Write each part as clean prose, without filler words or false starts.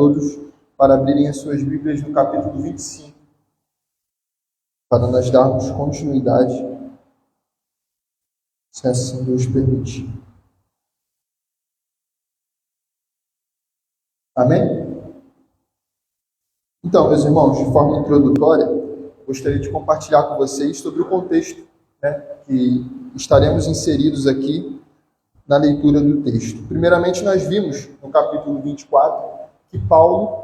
todos para abrirem as suas Bíblias no capítulo 25, para nós darmos continuidade, se assim Deus permitir. Amém? Então, meus irmãos, de forma introdutória, gostaria de compartilhar com vocês sobre o contexto, que estaremos inseridos aqui na leitura do texto. Primeiramente, nós vimos no capítulo 24 que Paulo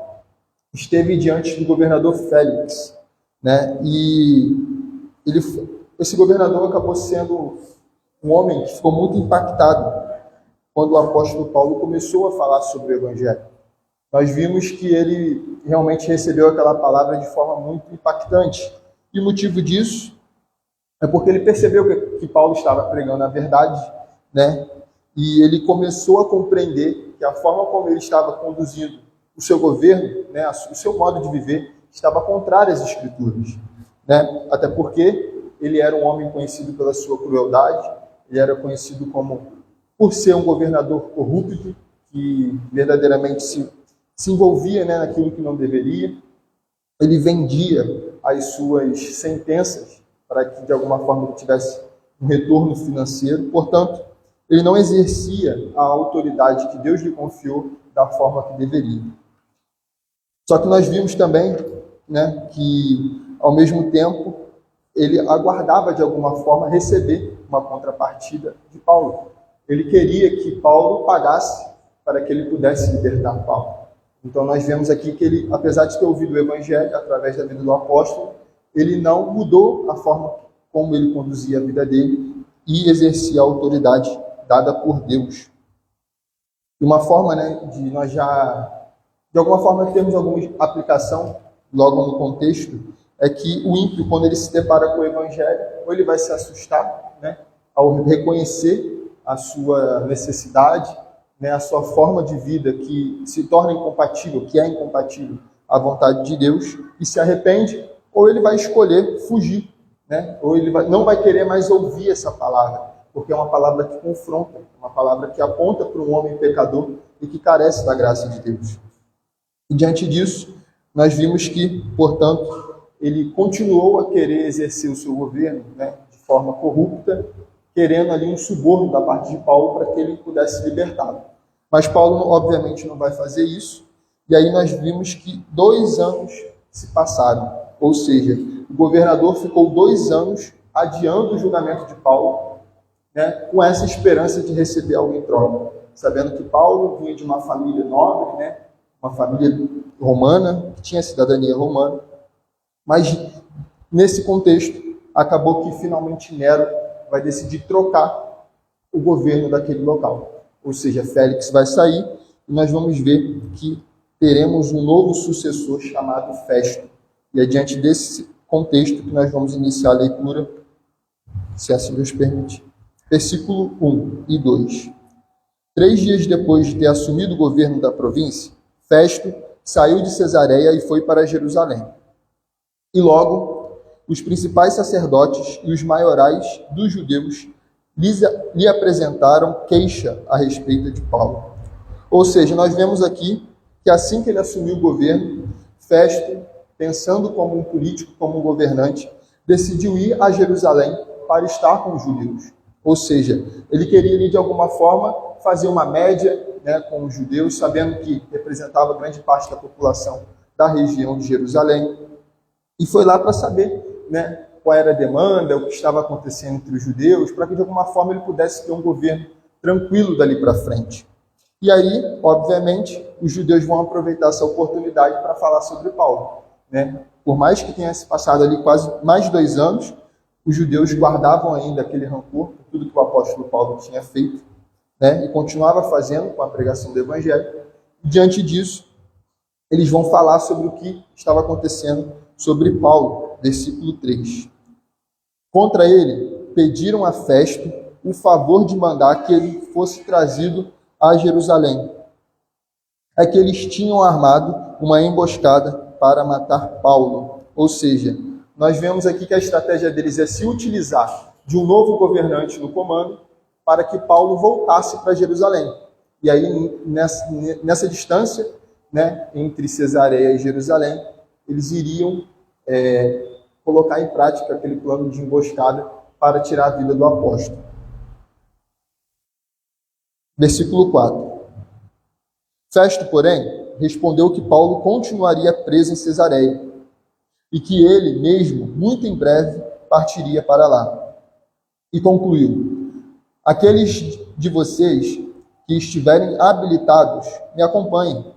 esteve diante do governador Félix, e esse governador acabou sendo um homem que ficou muito impactado quando o apóstolo Paulo começou a falar sobre o Evangelho. Nós vimos que ele realmente recebeu aquela palavra de forma muito impactante. E o motivo disso é porque ele percebeu que Paulo estava pregando a verdade, e ele começou a compreender que a forma como ele estava conduzindo o seu governo, o seu modo de viver, estava contrário às Escrituras. Até porque ele era um homem conhecido pela sua crueldade, ele era conhecido por ser um governador corrupto, que verdadeiramente se envolvia naquilo que não deveria. Ele vendia as suas sentenças para que, de alguma forma, ele tivesse um retorno financeiro. Portanto, ele não exercia a autoridade que Deus lhe confiou da forma que deveria. Só que nós vimos também que, ao mesmo tempo, ele aguardava, de alguma forma, receber uma contrapartida de Paulo. Ele queria que Paulo pagasse para que ele pudesse libertar Paulo. Então, nós vemos aqui que ele, apesar de ter ouvido o Evangelho através da vida do apóstolo, ele não mudou a forma como ele conduzia a vida dele e exercia a autoridade dada por Deus. De uma forma, de nós já, de alguma forma, termos alguma aplicação logo no contexto, é que o ímpio, quando ele se depara com o Evangelho, ou ele vai se assustar, ao reconhecer a sua necessidade, a sua forma de vida que se torna incompatível, que é incompatível à vontade de Deus, e se arrepende, ou ele vai escolher fugir, ou ele não vai querer mais ouvir essa palavra, porque é uma palavra que confronta, uma palavra que aponta para um homem pecador e que carece da graça de Deus. E diante disso, nós vimos que, portanto, ele continuou a querer exercer o seu governo de forma corrupta, querendo ali um suborno da parte de Paulo para que ele pudesse libertá-lo. Mas Paulo, obviamente, não vai fazer isso. E aí nós vimos que 2 anos se passaram. Ou seja, o governador ficou 2 anos adiando o julgamento de Paulo, com essa esperança de receber algo em troca. Sabendo que Paulo vinha de uma família nobre, uma família romana, que tinha cidadania romana. Mas, nesse contexto, acabou que finalmente Nero vai decidir trocar o governo daquele local. Ou seja, Félix vai sair e nós vamos ver que teremos um novo sucessor chamado Festo. E é diante desse contexto que nós vamos iniciar a leitura, se assim Deus permitir. Versículo 1 e 2. 3 dias depois de ter assumido o governo da província, Festo saiu de Cesareia e foi para Jerusalém. E logo, os principais sacerdotes e os maiorais dos judeus lhe apresentaram queixa a respeito de Paulo. Ou seja, nós vemos aqui que assim que ele assumiu o governo, Festo, pensando como um político, como um governante, decidiu ir a Jerusalém para estar com os judeus. Ou seja, ele queria, de alguma forma, fazer uma média com os judeus, sabendo que representava grande parte da população da região de Jerusalém. E foi lá para saber qual era a demanda, o que estava acontecendo entre os judeus, para que de alguma forma ele pudesse ter um governo tranquilo dali para frente. E aí, obviamente, os judeus vão aproveitar essa oportunidade para falar sobre Paulo. Por mais que tenha se passado ali quase mais de 2 anos, os judeus guardavam ainda aquele rancor por tudo que o apóstolo Paulo tinha feito, e continuava fazendo com a pregação do Evangelho. E, diante disso, eles vão falar sobre o que estava acontecendo sobre Paulo, versículo 3. Contra ele, pediram a Festo o favor de mandar que ele fosse trazido a Jerusalém. É que eles tinham armado uma emboscada para matar Paulo. Ou seja, nós vemos aqui que a estratégia deles é se utilizar de um novo governante no comando para que Paulo voltasse para Jerusalém. E aí, nessa distância, né, entre Cesareia e Jerusalém, eles iriam colocar em prática aquele plano de emboscada para tirar a vida do apóstolo. Versículo 4. Festo, porém, respondeu que Paulo continuaria preso em Cesareia e que ele mesmo, muito em breve, partiria para lá. E concluiu: aqueles de vocês que estiverem habilitados, me acompanhem,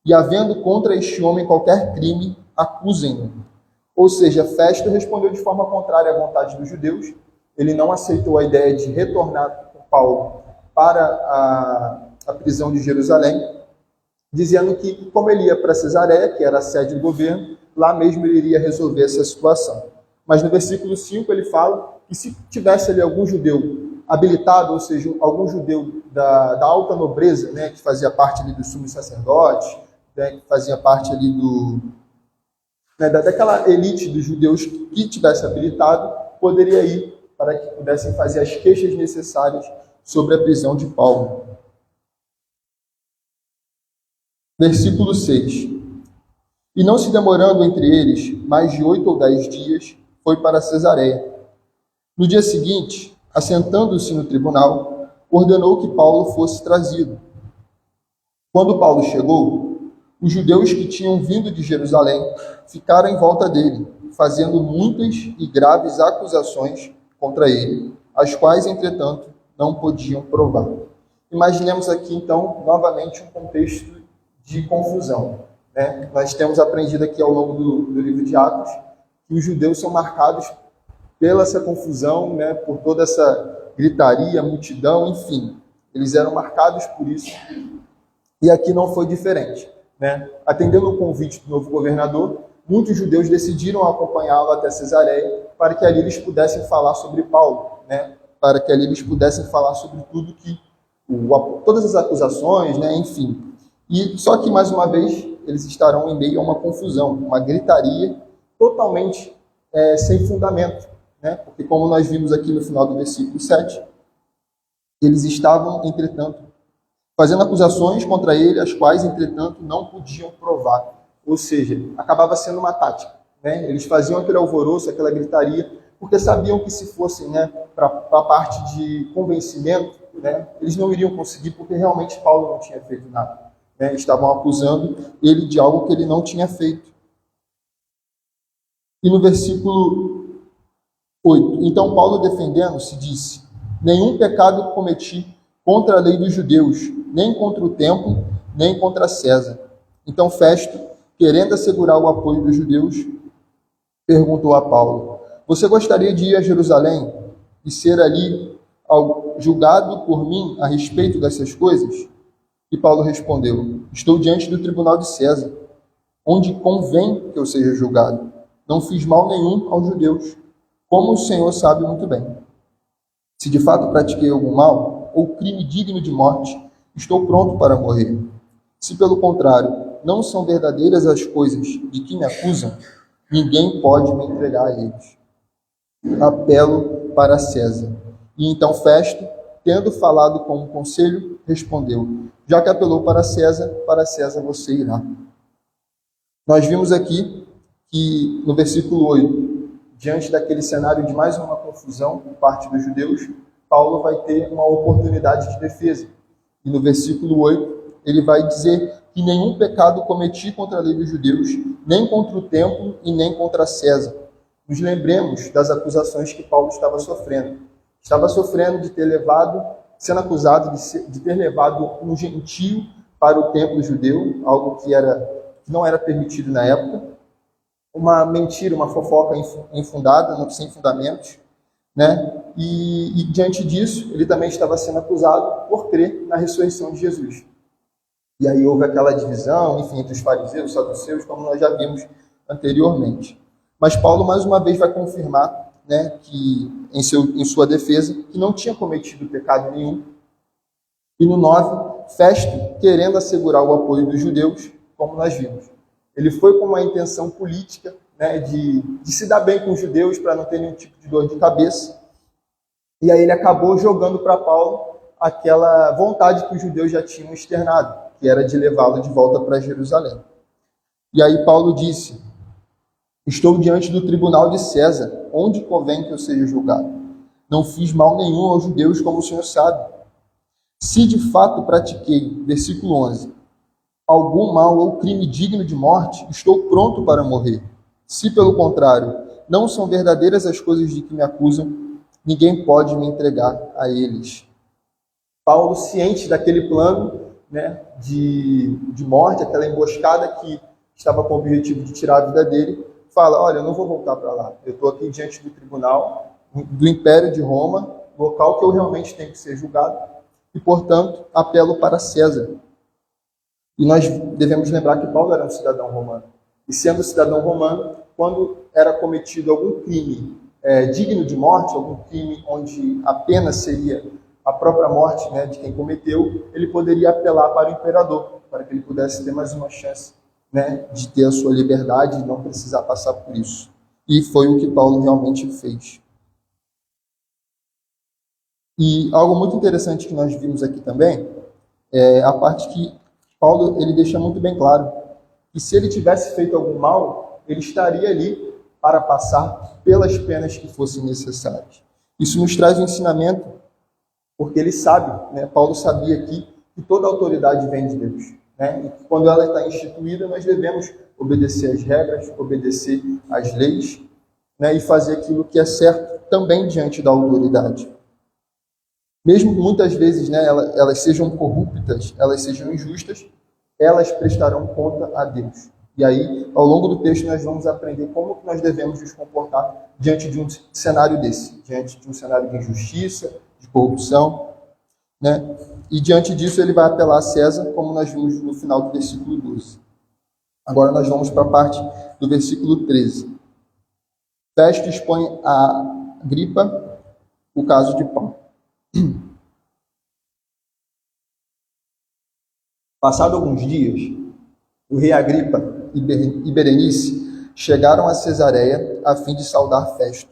e havendo contra este homem qualquer crime, acusem-no. Ou seja, Festo respondeu de forma contrária à vontade dos judeus. Ele não aceitou a ideia de retornar com Paulo para a prisão de Jerusalém, dizendo que, como ele ia para Cesareia, que era a sede do governo, lá mesmo ele iria resolver essa situação. Mas no versículo 5 ele fala que se tivesse ali algum judeu habilitado, ou seja, algum judeu da alta nobreza, né, que fazia parte ali do sumo sacerdote, né, que fazia parte ali daquela elite dos judeus que tivesse habilitado, poderia ir para que pudessem fazer as queixas necessárias sobre a prisão de Paulo. Versículo 6. E não se demorando entre eles mais de 8 ou 10 dias, foi para Cesareia. No dia seguinte, assentando-se no tribunal, ordenou que Paulo fosse trazido. Quando Paulo chegou, os judeus que tinham vindo de Jerusalém ficaram em volta dele, fazendo muitas e graves acusações contra ele, as quais, entretanto, não podiam provar. Imaginemos aqui, então, novamente um contexto de confusão, né? Nós temos aprendido aqui ao longo do livro de Atos que os judeus são marcados pela essa confusão, né? Por toda essa gritaria, multidão, enfim. Eles eram marcados por isso. E aqui não foi diferente, né? Atendendo o convite do novo governador, muitos judeus decidiram acompanhá-lo até Cesareia para que ali eles pudessem falar sobre Paulo, né? Para que ali eles pudessem falar sobre tudo que todas as acusações, né? Enfim. E só que, mais uma vez, eles estarão em meio a uma confusão, uma gritaria totalmente sem fundamento, né? Porque, como nós vimos aqui no final do versículo 7, eles estavam, entretanto, fazendo acusações contra ele, as quais, entretanto, não podiam provar. Ou seja, acabava sendo uma tática, né? Eles faziam aquele alvoroço, aquela gritaria, porque sabiam que se fossem, né, para a parte de convencimento, né, eles não iriam conseguir, porque realmente Paulo não tinha feito nada. Né? Estavam acusando ele de algo que ele não tinha feito. E no versículo 8, então Paulo, defendendo-se, disse: nenhum pecado cometi contra a lei dos judeus, nem contra o templo, nem contra César. Então Festo, querendo assegurar o apoio dos judeus, perguntou a Paulo: você gostaria de ir a Jerusalém e ser ali julgado por mim a respeito dessas coisas? E Paulo respondeu: estou diante do tribunal de César, onde convém que eu seja julgado. Não fiz mal nenhum aos judeus, como o Senhor sabe muito bem. Se de fato pratiquei algum mal, ou crime digno de morte, estou pronto para morrer. Se, pelo contrário, não são verdadeiras as coisas de que me acusam, ninguém pode me entregar a eles. Apelo para César. E então Festo, tendo falado com o conselho, respondeu: já que apelou para César você irá. Nós vimos aqui que no versículo 8, diante daquele cenário de mais uma confusão por parte dos judeus, Paulo vai ter uma oportunidade de defesa. E no versículo 8, ele vai dizer que nenhum pecado cometi contra a lei dos judeus, nem contra o templo e nem contra César. Nos lembremos das acusações que Paulo estava sofrendo. Estava sofrendo de ter sendo acusado de ter levado um gentio para o templo judeu, algo que não era permitido na época. Uma mentira, uma fofoca infundada, sem fundamentos, né? E diante disso, ele também estava sendo acusado por crer na ressurreição de Jesus. E aí houve aquela divisão, enfim, entre os fariseus, os saduceus, como nós já vimos anteriormente. Mas Paulo, mais uma vez, vai confirmar, né, que em sua defesa, que não tinha cometido pecado nenhum. E no 9, Festo, querendo assegurar o apoio dos judeus, como nós vimos. Ele foi com uma intenção política, né, de se dar bem com os judeus para não ter nenhum tipo de dor de cabeça. E aí ele acabou jogando para Paulo aquela vontade que os judeus já tinham externado, que era de levá-lo de volta para Jerusalém. E aí Paulo disse: estou diante do tribunal de César, onde convém que eu seja julgado. Não fiz mal nenhum aos judeus, como o Senhor sabe. Se de fato pratiquei, versículo 11, algum mal ou crime digno de morte, estou pronto para morrer. Se, pelo contrário, não são verdadeiras as coisas de que me acusam, ninguém pode me entregar a eles. Paulo, ciente daquele plano, né, de morte, aquela emboscada que estava com o objetivo de tirar a vida dele, fala: olha, eu não vou voltar para lá, eu estou aqui diante do tribunal do Império de Roma, local que eu realmente tenho que ser julgado, e, portanto, apelo para César. E nós devemos lembrar que Paulo era um cidadão romano. E sendo cidadão romano, quando era cometido algum crime digno de morte, algum crime onde a pena seria a própria morte, né, de quem cometeu, ele poderia apelar para o imperador, para que ele pudesse ter mais uma chance, né, de ter a sua liberdade e não precisar passar por isso. E foi o que Paulo realmente fez. E algo muito interessante que nós vimos aqui também é a parte que Paulo ele deixa muito bem claro que se ele tivesse feito algum mal, ele estaria ali para passar pelas penas que fossem necessárias. Isso nos traz um ensinamento, porque ele sabe, né, Paulo sabia aqui que toda autoridade vem de Deus, né, e que quando ela está instituída, nós devemos obedecer às regras, obedecer às leis, né, e fazer aquilo que é certo também diante da autoridade. Mesmo que muitas vezes, né, elas sejam corruptas, elas sejam injustas, elas prestarão conta a Deus. E aí, ao longo do texto, nós vamos aprender como que nós devemos nos comportar diante de um cenário desse, diante de um cenário de injustiça, de corrupção, né? E diante disso ele vai apelar a César, como nós vimos no final do versículo 12. Agora nós vamos para a parte do versículo 13. Festo expõe a Agripa o caso de Paulo. Passado alguns dias, o rei Agripa e Berenice chegaram a Cesareia a fim de saudar Festo.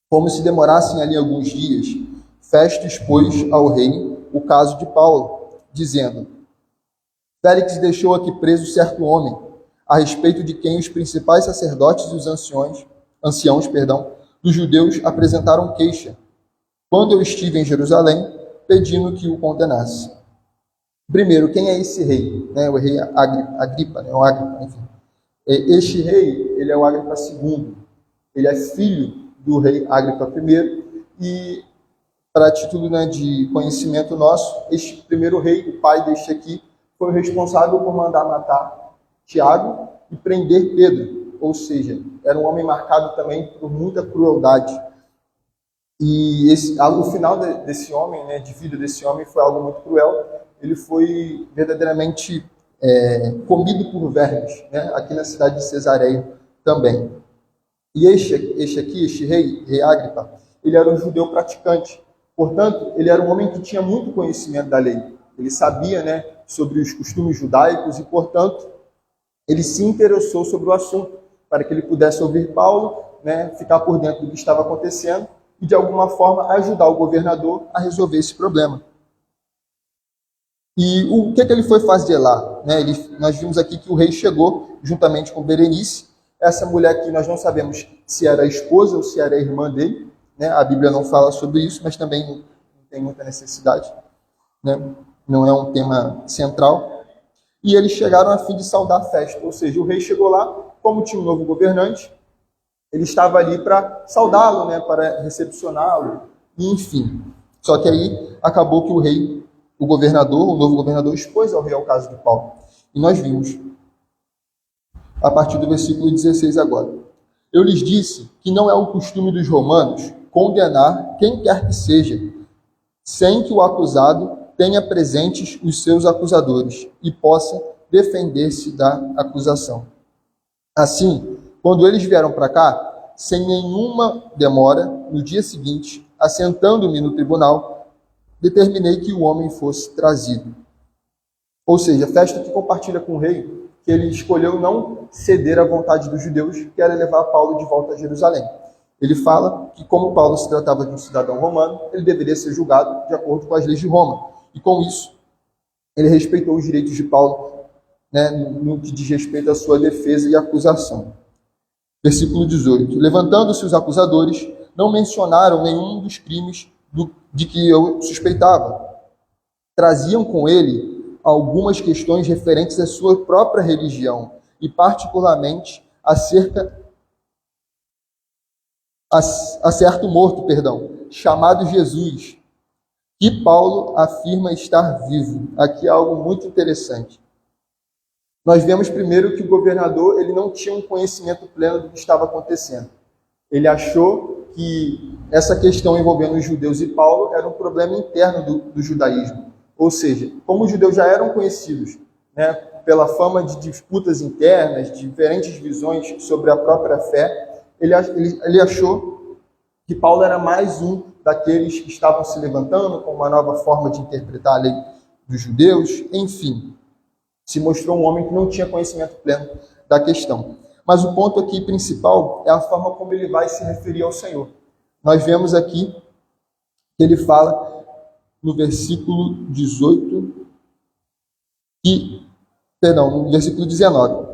Como se demorassem ali alguns dias, Festo expôs ao rei o caso de Paulo, dizendo: Félix deixou aqui preso certo homem, a respeito de quem os principais sacerdotes e os anciãos dos judeus apresentaram queixa, quando eu estive em Jerusalém, pedindo que o condenasse. Primeiro, quem é esse rei? O rei Agripa, né? Enfim. Este rei, ele é o Agripa II. Ele é filho do rei Agripa I. E, para título, né, de conhecimento nosso, este primeiro rei, o pai deste aqui, foi o responsável por mandar matar Tiago e prender Pedro. Ou seja, era um homem marcado também por muita crueldade. E o final desse homem, né, de vida desse homem, foi algo muito cruel. Ele foi verdadeiramente comido por vermes, né, aqui na cidade de Cesareia também. E este rei Agripa, ele era um judeu praticante. Portanto, ele era um homem que tinha muito conhecimento da lei. Ele sabia, né, sobre os costumes judaicos e, portanto, ele se interessou sobre o assunto para que ele pudesse ouvir Paulo, né, ficar por dentro do que estava acontecendo e, de alguma forma, ajudar o governador a resolver esse problema. E o que ele foi fazer lá? Nós vimos aqui que o rei chegou juntamente com Berenice, essa mulher que nós não sabemos se era a esposa ou se era a irmã dele, né? A Bíblia não fala sobre isso, mas também não tem muita necessidade, né? Não é um tema central. E eles chegaram a fim de saudar Festo, ou seja, o rei chegou lá, como tinha um novo governante, ele estava ali para saudá-lo, né? Para recepcioná-lo, e enfim. Só que aí acabou que o novo governador, expôs ao rei o caso de Paulo. E nós vimos, a partir do versículo 16 agora. Eu lhes disse que não é o costume dos romanos condenar quem quer que seja, sem que o acusado tenha presentes os seus acusadores e possa defender-se da acusação. Assim, quando eles vieram para cá, sem nenhuma demora, no dia seguinte, assentando-me no tribunal, determinei que o homem fosse trazido. Ou seja, Festo que compartilha com o rei que ele escolheu não ceder à vontade dos judeus, que era levar Paulo de volta a Jerusalém. Ele fala que, como Paulo se tratava de um cidadão romano, ele deveria ser julgado de acordo com as leis de Roma. E com isso, ele respeitou os direitos de Paulo, né, no que diz respeito à sua defesa e acusação. Versículo 18. Levantando-se os acusadores, não mencionaram nenhum dos crimes de que eu suspeitava. Traziam com ele algumas questões referentes à sua própria religião, e particularmente a certo morto, chamado Jesus, que Paulo afirma estar vivo. Aqui há algo muito interessante. Nós vemos primeiro que o governador ele não tinha um conhecimento pleno do que estava acontecendo. Ele achou que essa questão envolvendo os judeus e Paulo era um problema interno do judaísmo. Ou seja, como os judeus já eram conhecidos, né, pela fama de disputas internas, de diferentes visões sobre a própria fé, ele achou que Paulo era mais um daqueles que estavam se levantando com uma nova forma de interpretar a lei dos judeus, enfim. Se mostrou um homem que não tinha conhecimento pleno da questão. Mas o ponto aqui principal é a forma como ele vai se referir ao Senhor. Nós vemos aqui que ele fala no versículo 18, no versículo 19,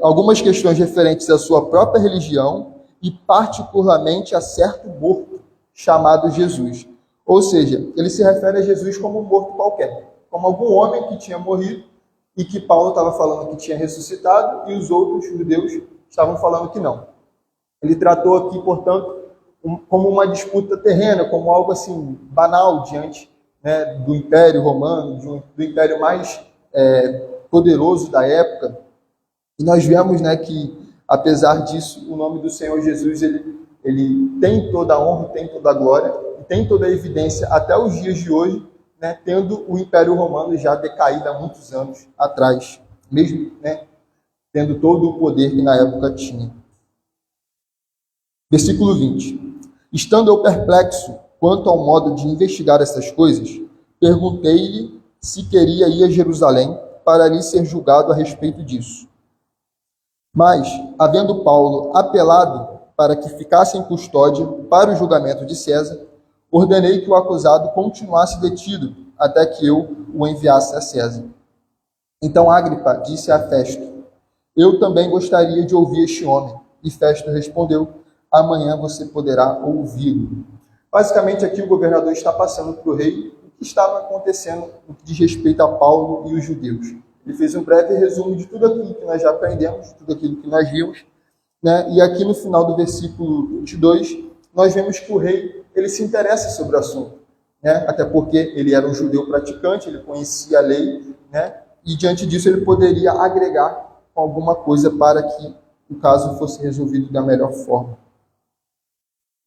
algumas questões referentes à sua própria religião e particularmente a certo morto chamado Jesus. Ou seja, ele se refere a Jesus como um morto qualquer, como algum homem que tinha morrido e que Paulo estava falando que tinha ressuscitado e os outros judeus estavam falando que não. Ele tratou aqui, portanto, como uma disputa terrena, como algo assim banal diante, né, do Império Romano, do império mais poderoso da época. E nós vemos, né, que, apesar disso, o nome do Senhor Jesus ele tem toda a honra, tem toda a glória, e tem toda a evidência até os dias de hoje, né, tendo o Império Romano já decaído há muitos anos atrás, mesmo, né, tendo todo o poder que na época tinha. Versículo 20. Estando eu perplexo quanto ao modo de investigar essas coisas, perguntei-lhe se queria ir a Jerusalém para ali ser julgado a respeito disso. Mas, havendo Paulo apelado para que ficasse em custódia para o julgamento de César, ordenei que o acusado continuasse detido até que eu o enviasse a César. Então Agripa disse a Festo: eu também gostaria de ouvir este homem. E Festo respondeu: amanhã você poderá ouvi-lo. Basicamente, aqui o governador está passando para o rei o que estava acontecendo no que diz respeito a Paulo e os judeus. Ele fez um breve resumo de tudo aquilo que nós já aprendemos, de tudo aquilo que nós vimos, né? E aqui no final do versículo 22, nós vemos que o rei ele se interessa sobre o assunto, né? Até porque ele era um judeu praticante, ele conhecia a lei, né? E diante disso ele poderia agregar alguma coisa para que o caso fosse resolvido da melhor forma.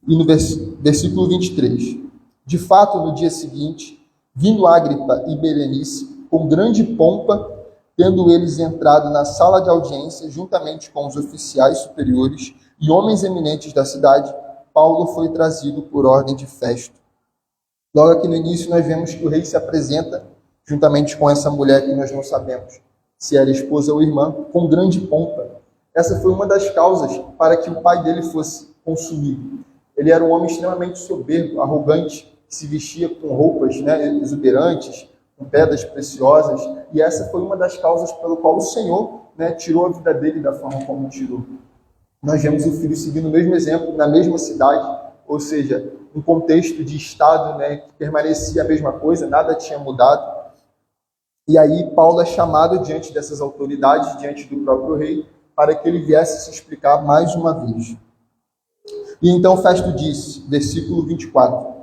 E no versículo 23, de fato, no dia seguinte, vindo Agripa e Berenice, com grande pompa, tendo eles entrado na sala de audiência, juntamente com os oficiais superiores e homens eminentes da cidade, Paulo foi trazido por ordem de Festo. Logo aqui no início nós vemos que o rei se apresenta, juntamente com essa mulher que nós não sabemos se era esposa ou irmã, com grande pompa. Essa foi uma das causas para que o pai dele fosse consumido. Ele era um homem extremamente soberbo, arrogante, que se vestia com roupas, né, exuberantes, com pedras preciosas, e essa foi uma das causas pelo qual o Senhor, né, tirou a vida dele da forma como tirou. Nós vemos o filho seguindo o mesmo exemplo, na mesma cidade, ou seja, um contexto de Estado, né, que permanecia a mesma coisa, nada tinha mudado. E aí Paulo é chamado diante dessas autoridades, diante do próprio rei, para que ele viesse se explicar mais uma vez. E então Festo disse, versículo 24,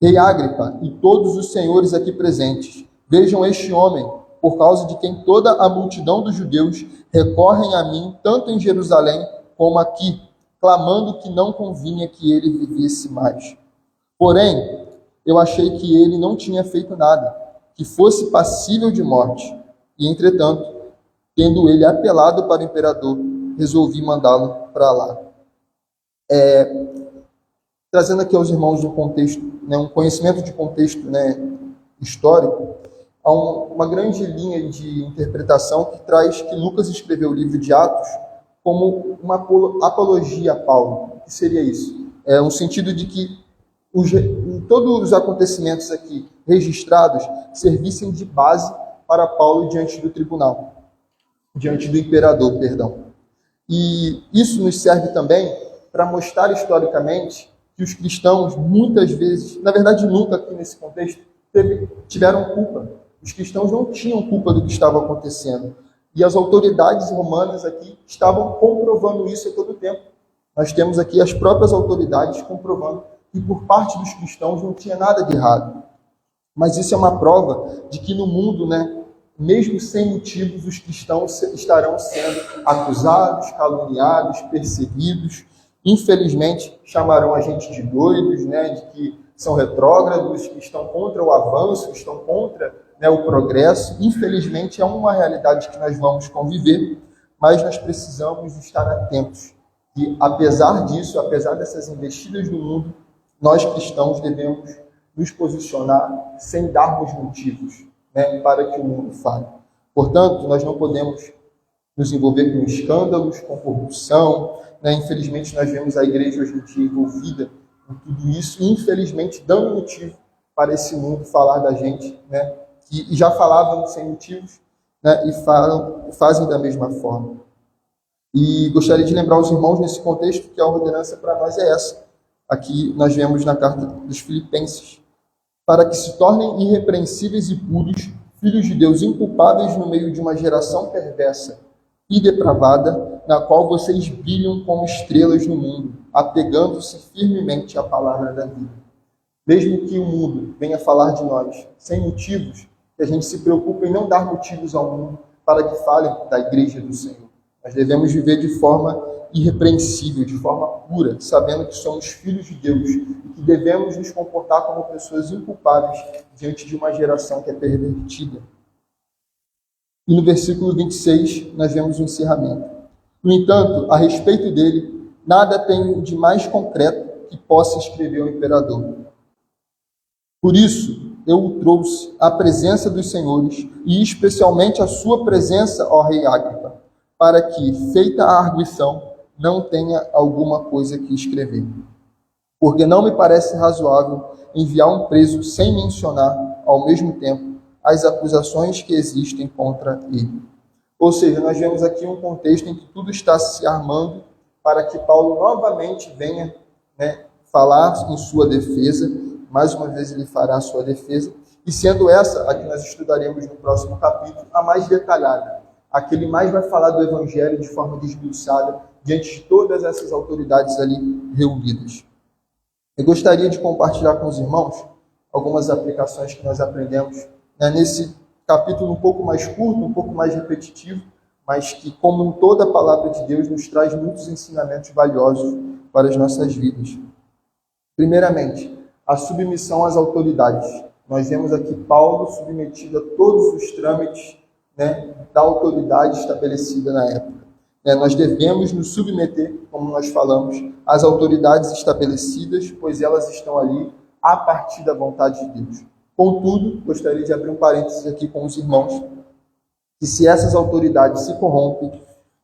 Rei Agripa e todos os senhores aqui presentes, vejam este homem, por causa de quem toda a multidão dos judeus recorrem a mim, tanto em Jerusalém como aqui, clamando que não convinha que ele vivesse mais. Porém, eu achei que ele não tinha feito nada, que fosse passível de morte. E, entretanto, tendo ele apelado para o imperador, resolvi mandá-lo para lá. Trazendo aqui aos irmãos um contexto, né, um conhecimento de contexto, né, histórico, há uma grande linha de interpretação que traz que Lucas escreveu o livro de Atos como uma apologia a Paulo. O que seria isso? É um sentido de que todos os acontecimentos aqui registrados servissem de base para Paulo diante do tribunal, diante do imperador, perdão. E isso nos serve também para mostrar historicamente que os cristãos muitas vezes, na verdade nunca aqui nesse contexto, tiveram culpa. Os cristãos não tinham culpa do que estava acontecendo. E as autoridades romanas aqui estavam comprovando isso a todo tempo. Nós temos aqui as próprias autoridades comprovando que por parte dos cristãos não tinha nada de errado. Mas isso é uma prova de que no mundo, mesmo sem motivos, os cristãos estarão sendo acusados, caluniados, perseguidos. Infelizmente, chamarão a gente de doidos, de que são retrógrados, que estão contra o avanço, que estão contra o progresso. Infelizmente, é uma realidade que nós vamos conviver, mas nós precisamos estar atentos. E, apesar disso, apesar dessas investidas do mundo, nós cristãos devemos nos posicionar sem darmos motivos para que o mundo fale. Portanto, nós não podemos nos envolver com escândalos, com corrupção. Infelizmente, nós vemos a igreja hoje em dia envolvida com tudo isso, e infelizmente dando motivo para esse mundo falar da gente, que já falavam sem motivos, e fazem da mesma forma. E gostaria de lembrar os irmãos nesse contexto que a ordenança para nós é essa. Aqui nós vemos na carta dos Filipenses: para que se tornem irrepreensíveis e puros, filhos de Deus inculpáveis no meio de uma geração perversa e depravada, na qual vocês brilham como estrelas no mundo, apegando-se firmemente à palavra da vida. Mesmo que o mundo venha falar de nós sem motivos, que a gente se preocupe em não dar motivos ao mundo para que falem da igreja do Senhor. Nós devemos viver de forma irrepreensível, de forma pura, sabendo que somos filhos de Deus e que devemos nos comportar como pessoas inculpáveis diante de uma geração que é pervertida. E no versículo 26, nós vemos o encerramento. No entanto, a respeito dele, nada tenho de mais concreto que possa escrever ao imperador. Por isso, eu o trouxe à presença dos senhores, e especialmente à sua presença, ó rei Agripa, para que, feita a arguição, não tenha alguma coisa que escrever. Porque não me parece razoável enviar um preso sem mencionar, ao mesmo tempo, as acusações que existem contra ele. Ou seja, nós vemos aqui um contexto em que tudo está se armando para que Paulo novamente venha falar em sua defesa. Mais uma vez ele fará a sua defesa, e sendo essa a que nós estudaremos no próximo capítulo, a mais detalhada, a que ele mais vai falar do Evangelho de forma desmiuçada, diante de todas essas autoridades ali reunidas. Eu gostaria de compartilhar com os irmãos algumas aplicações que nós aprendemos nesse capítulo um pouco mais curto, um pouco mais repetitivo, mas que, como em toda a palavra de Deus, nos traz muitos ensinamentos valiosos para as nossas vidas. Primeiramente, a submissão às autoridades. Nós vemos aqui Paulo submetido a todos os trâmites da autoridade estabelecida na época. Nós devemos nos submeter, como nós falamos, às autoridades estabelecidas, pois elas estão ali a partir da vontade de Deus. Contudo, gostaria de abrir um parênteses aqui com os irmãos, que se essas autoridades se corrompem,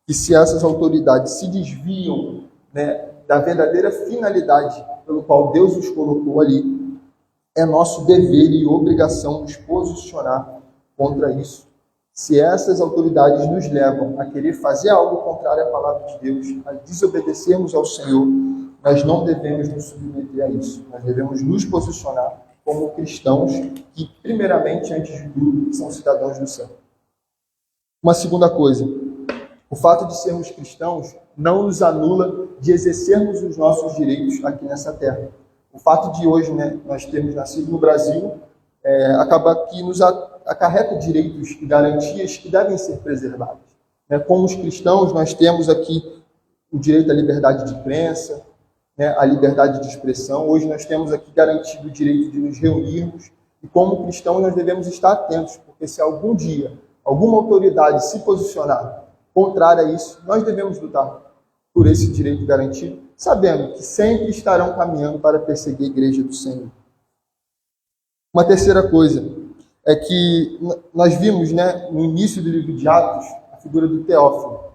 que se essas autoridades se desviam da verdadeira finalidade pelo qual Deus os colocou ali, é nosso dever e obrigação nos posicionar contra isso. Se essas autoridades nos levam a querer fazer algo contrário à palavra de Deus, a desobedecermos ao Senhor, nós não devemos nos submeter a isso. Nós devemos nos posicionar como cristãos que, primeiramente, antes de tudo, são cidadãos do céu. Uma segunda coisa, o fato de sermos cristãos não nos anula de exercermos os nossos direitos aqui nessa terra. O fato de hoje nós termos nascido no Brasil acaba que nos acarreta direitos e garantias que devem ser preservados. Como os cristãos, nós temos aqui o direito à liberdade de crença, à liberdade de expressão. Hoje nós temos aqui garantido o direito de nos reunirmos, e como cristãos nós devemos estar atentos, porque se algum dia alguma autoridade se posicionar contrária a isso, nós devemos lutar por esse direito garantido, sabendo que sempre estarão caminhando para perseguir a igreja do Senhor. Uma terceira coisa é que nós vimos no início do livro de Atos a figura do Teófilo.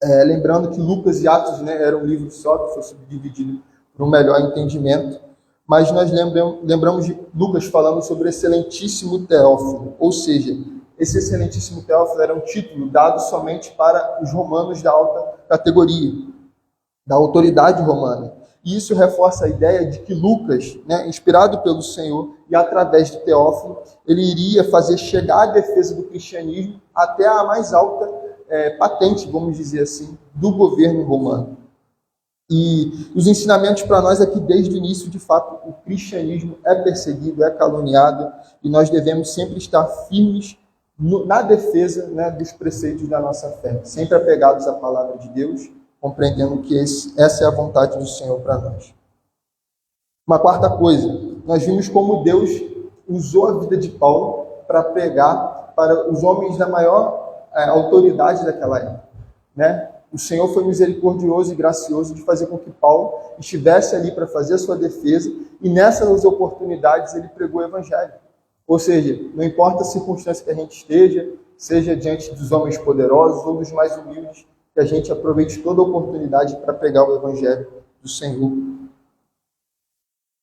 Lembrando que Lucas e Atos eram um livro só, que foi subdividido para um melhor entendimento, mas nós lembramos de Lucas falando sobre o excelentíssimo Teófilo, ou seja, esse excelentíssimo Teófilo era um título dado somente para os romanos da alta categoria, da autoridade romana. E isso reforça a ideia de que Lucas, inspirado pelo Senhor e através de Teófilo, ele iria fazer chegar a defesa do cristianismo até a mais alta patente, vamos dizer assim, do governo romano. E os ensinamentos para nós é que desde o início, de fato, o cristianismo é perseguido, é caluniado, e nós devemos sempre estar firmes na defesa dos preceitos da nossa fé, sempre apegados à palavra de Deus, compreendendo que essa é a vontade do Senhor para nós. Uma quarta coisa, nós vimos como Deus usou a vida de Paulo para pregar para os homens da maior autoridade daquela época, O Senhor foi misericordioso e gracioso de fazer com que Paulo estivesse ali para fazer a sua defesa, e nessas oportunidades ele pregou o Evangelho. Ou seja, não importa a circunstância que a gente esteja, seja diante dos homens poderosos ou dos mais humildes, que a gente aproveite toda a oportunidade para pregar o Evangelho do Senhor.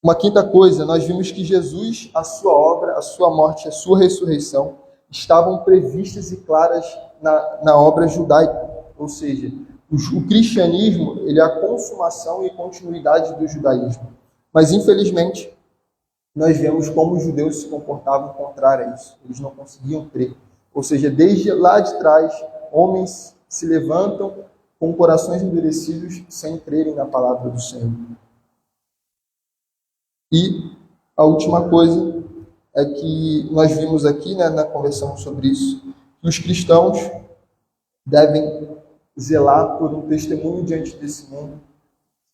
Uma quinta coisa, nós vimos que Jesus, a sua obra, a sua morte, a sua ressurreição, estavam previstas e claras na obra judaica. Ou seja, o cristianismo ele é a consumação e continuidade do judaísmo. Mas, infelizmente, nós vemos como os judeus se comportavam contrário a isso. Eles não conseguiam crer. Ou seja, desde lá de trás, homens se levantam com corações endurecidos sem crerem na palavra do Senhor. E a última coisa é que nós vimos aqui, conversamos sobre isso, que os cristãos devem zelar por um testemunho diante desse mundo,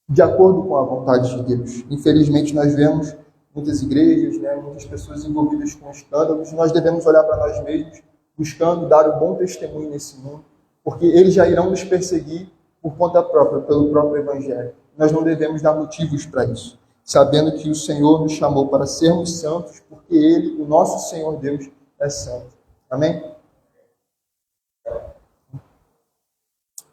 de acordo com a vontade de Deus. Infelizmente, nós vemos muitas igrejas, muitas pessoas envolvidas com escândalos. Nós devemos olhar para nós mesmos, buscando dar um bom testemunho nesse mundo, porque eles já irão nos perseguir por conta própria, pelo próprio Evangelho. Nós não devemos dar motivos para isso, sabendo que o Senhor nos chamou para sermos santos, porque Ele, o nosso Senhor Deus, é santo. Amém?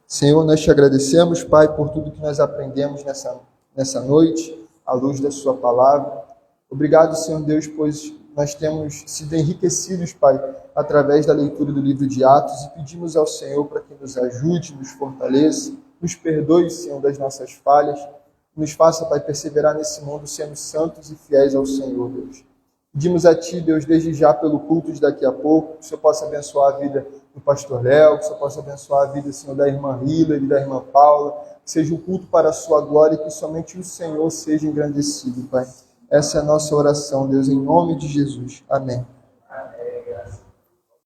Senhor, nós te agradecemos, Pai, por tudo que nós aprendemos nessa noite, à luz da sua palavra. Obrigado, Senhor Deus, pois nós temos sido enriquecidos, Pai, através da leitura do livro de Atos, e pedimos ao Senhor para que nos ajude, nos fortaleça, nos perdoe, Senhor, das nossas falhas, nos faça, Pai, perseverar nesse mundo, sendo santos e fiéis ao Senhor, Deus. Pedimos a Ti, Deus, desde já pelo culto de daqui a pouco, que o Senhor possa abençoar a vida do pastor Léo, que o Senhor possa abençoar a vida, Senhor, da irmã Hila e da irmã Paula, que seja um culto para a sua glória e que somente o Senhor seja engrandecido, Pai. Essa é a nossa oração, Deus, em nome de Jesus. Amém.